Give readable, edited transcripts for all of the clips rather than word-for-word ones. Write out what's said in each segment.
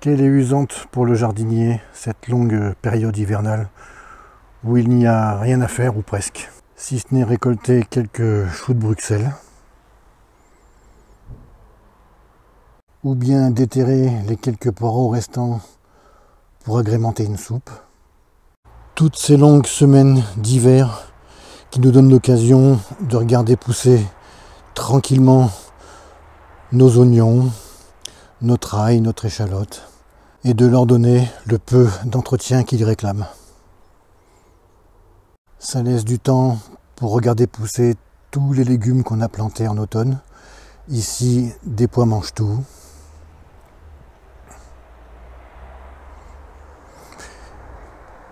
Qu'elle est usante pour le jardinier, cette longue période hivernale où il n'y a rien à faire ou presque, si ce n'est récolter quelques choux de Bruxelles ou bien déterrer les quelques poireaux restants pour agrémenter une soupe. Toutes ces longues semaines d'hiver qui nous donnent l'occasion de regarder pousser tranquillement nos oignons, notre ail, notre échalote, et de leur donner le peu d'entretien qu'ils réclament. Ça laisse du temps pour regarder pousser tous les légumes qu'on a plantés en automne. Ici, des pois mange-tout.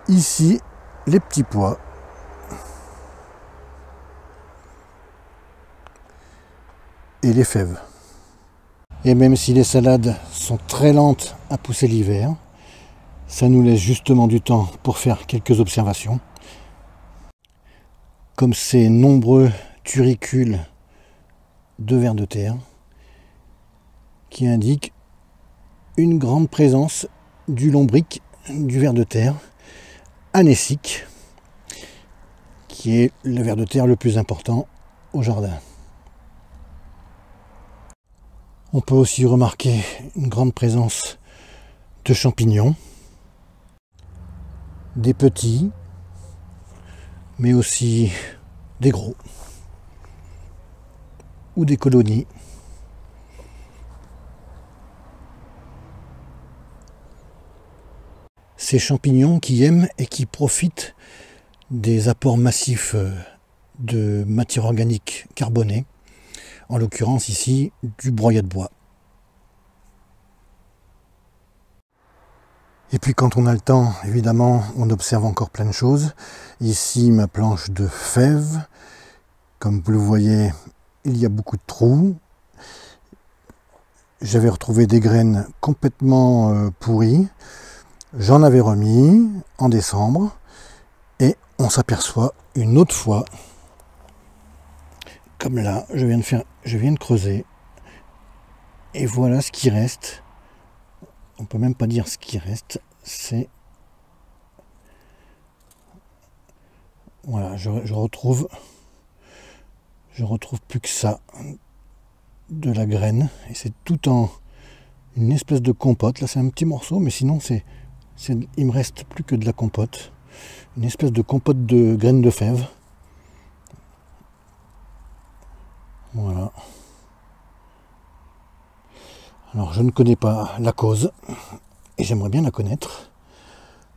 Ici, les petits pois. Et les fèves. Et même si les salades sont très lentes à pousser l'hiver, ça nous laisse justement du temps pour faire quelques observations. Comme ces nombreux turicules de vers de terre qui indiquent une grande présence du lombric, du ver de terre anécique, qui est le ver de terre le plus important au jardin. On peut aussi remarquer une grande présence de champignons, des petits, mais aussi des gros, ou des colonies. Ces champignons qui aiment et qui profitent des apports massifs de matière organique carbonée, en l'occurrence ici du broyat de bois. Et puis quand on a le temps, évidemment, on observe encore plein de choses. Ici, ma planche de fèves. Comme vous le voyez, il y a beaucoup de trous. J'avais retrouvé des graines complètement pourries. J'en avais remis en décembre. Et on s'aperçoit une autre fois, comme là, je viens de creuser. Et voilà ce qui reste. On peut même pas dire ce qui reste, c'est... Voilà, je retrouve plus que ça de la graine. Et c'est tout en une espèce de compote. Là, c'est un petit morceau, mais sinon, il me reste plus que de la compote. Une espèce de compote de graines de fèves. Voilà. Alors je ne connais pas la cause et j'aimerais bien la connaître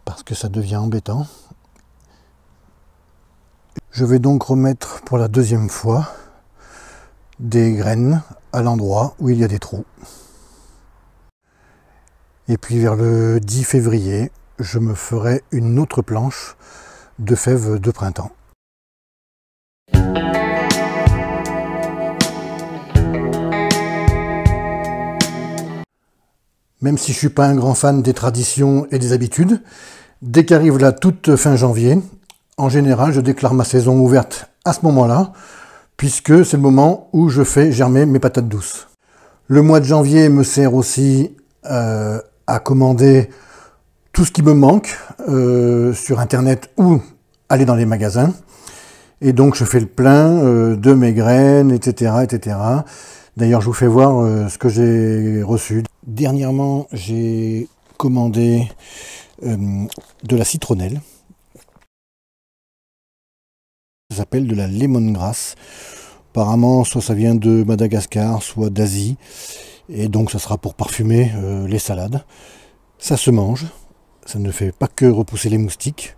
parce que ça devient embêtant. Je vais donc remettre pour la deuxième fois des graines à l'endroit où il y a des trous. Et puis vers le 10 février, je me ferai une autre planche de fèves de printemps. Même si je ne suis pas un grand fan des traditions et des habitudes, dès qu'arrive la toute fin janvier, en général, je déclare ma saison ouverte à ce moment-là, puisque c'est le moment où je fais germer mes patates douces. Le mois de janvier me sert aussi à commander tout ce qui me manque sur Internet ou aller dans les magasins. Et donc, je fais le plein de mes graines, etc., etc. D'ailleurs, je vous fais voir ce que j'ai reçu. Dernièrement, j'ai commandé de la citronnelle. Ça s'appelle de la lemongrass. Apparemment, soit ça vient de Madagascar, soit d'Asie. Et donc, ça sera pour parfumer les salades. Ça se mange. Ça ne fait pas que repousser les moustiques.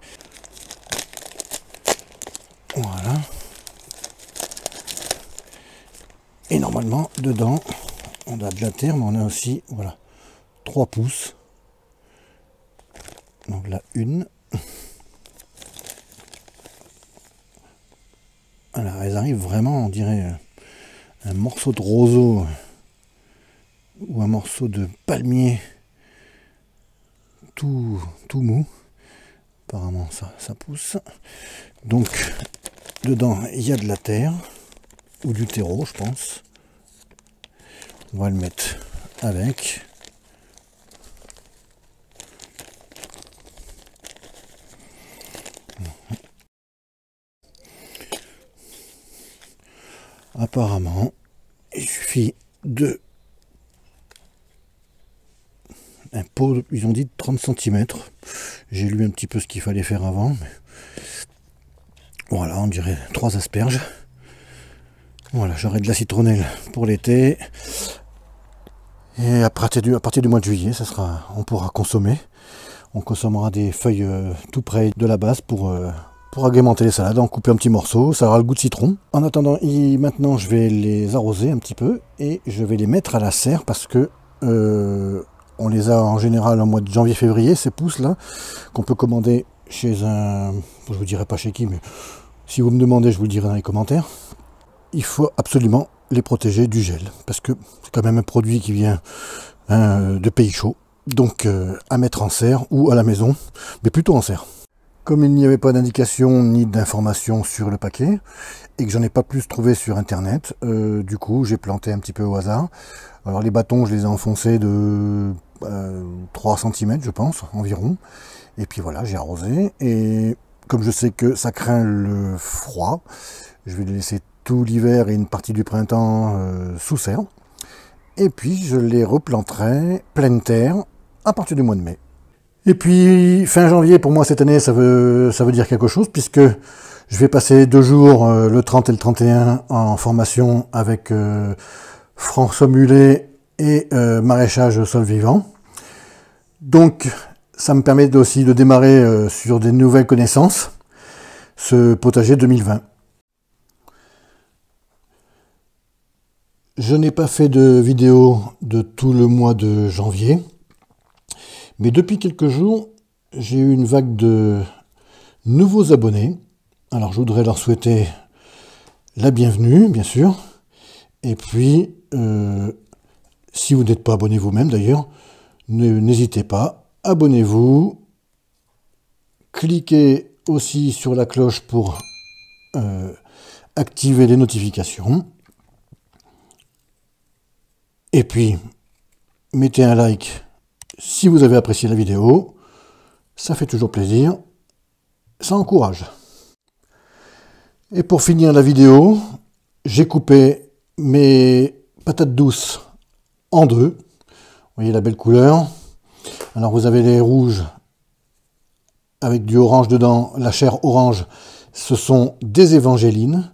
Voilà. Et normalement, dedans, on a de la terre, mais on a aussi, voilà, 3 pouces. Donc là, une. Voilà, elles arrivent vraiment, on dirait, un morceau de roseau ou un morceau de palmier tout mou. Apparemment, ça pousse. Donc, dedans, il y a de la terre, ou du terreau, je pense. On va le mettre avec. Apparemment, il suffit de un pot, ils ont dit de 30 cm. J'ai lu un petit peu ce qu'il fallait faire avant. Mais voilà, on dirait 3 asperges. Voilà, j'aurai de la citronnelle pour l'été. Et à partir du mois de juillet, on pourra consommer. On consommera des feuilles tout près de la base pour agrémenter les salades. En couper un petit morceau, ça aura le goût de citron. En attendant, maintenant je vais les arroser un petit peu et je vais les mettre à la serre parce que on les a en général en mois de janvier-février, ces pousses là, qu'on peut commander chez un... Je vous dirai pas chez qui, mais si vous me demandez, je vous le dirai dans les commentaires. Il faut absolument les protéger du gel, parce que c'est quand même un produit qui vient de pays chauds, donc à mettre en serre ou à la maison, mais plutôt en serre. Comme il n'y avait pas d'indication ni d'information sur le paquet, et que j'en ai pas plus trouvé sur internet, du coup j'ai planté un petit peu au hasard. Alors les bâtons, je les ai enfoncés de 3 cm je pense, environ. Et puis voilà, j'ai arrosé, et comme je sais que ça craint le froid, je vais les laisser tout l'hiver et une partie du printemps sous serre. Et puis je les replanterai pleine terre à partir du mois de mai. Et puis fin janvier, pour moi cette année, ça veut dire quelque chose, puisque je vais passer 2 jours, le 30 et le 31, en formation avec François Mullet et maraîchage sol vivant. Donc ça me permet aussi de démarrer sur des nouvelles connaissances, ce potager 2020. Je n'ai pas fait de vidéo de tout le mois de janvier, mais depuis quelques jours, j'ai eu une vague de nouveaux abonnés. Alors je voudrais leur souhaiter la bienvenue, bien sûr. Et puis, si vous n'êtes pas abonné vous-même d'ailleurs, n'hésitez pas, abonnez-vous. Cliquez aussi sur la cloche pour activer les notifications. Et puis, mettez un like si vous avez apprécié la vidéo. Ça fait toujours plaisir. Ça encourage. Et pour finir la vidéo, j'ai coupé mes patates douces en 2. Vous voyez la belle couleur. Alors vous avez les rouges avec du orange dedans. La chair orange, ce sont des évangélines.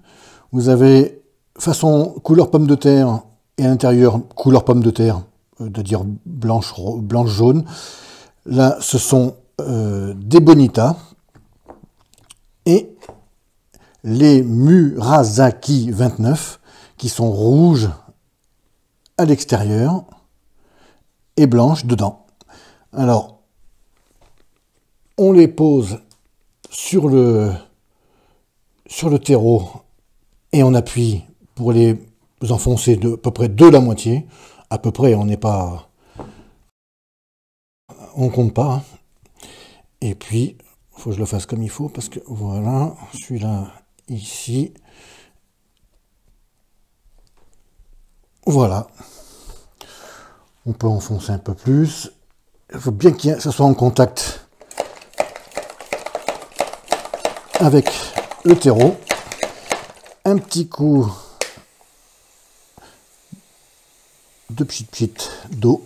Vous avez façon couleur pomme de terre et à l'intérieur couleur pomme de terre, c'est-à-dire blanche jaune. Là, ce sont des Bonita et les Murasaki 29 qui sont rouges à l'extérieur et blanches dedans. Alors, on les pose sur le terreau et on appuie pour les enfoncer à peu près de la moitié. À peu près, on n'est pas... On compte pas. Hein. Et puis, il faut que je le fasse comme il faut, parce que voilà, celui-là, ici. Voilà. On peut enfoncer un peu plus. Il faut bien que ça soit en contact avec le terreau. Un petit coup de pchit d'eau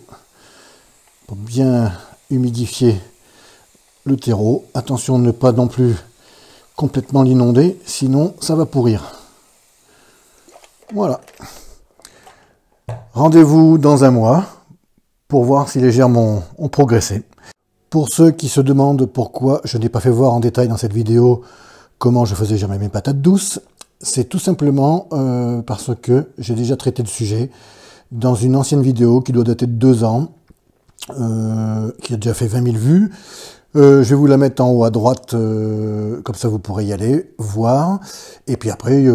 pour bien humidifier le terreau. Attention de ne pas non plus complètement l'inonder, sinon ça va pourrir. Voilà. Rendez-vous dans un mois pour voir si les germes ont progressé. Pour ceux qui se demandent pourquoi je n'ai pas fait voir en détail dans cette vidéo comment je faisais germer mes patates douces, c'est tout simplement parce que j'ai déjà traité le sujet dans une ancienne vidéo qui doit dater de 2 ans, qui a déjà fait 20 000 vues. Je vais vous la mettre en haut à droite, comme ça vous pourrez y aller, voir. Et puis après,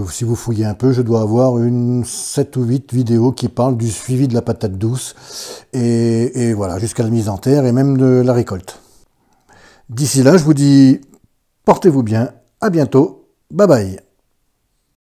si vous fouillez un peu, je dois avoir une 7 ou 8 vidéos qui parlent du suivi de la patate douce. Et voilà, jusqu'à la mise en terre et même de la récolte. D'ici là, je vous dis, portez-vous bien, à bientôt, bye bye.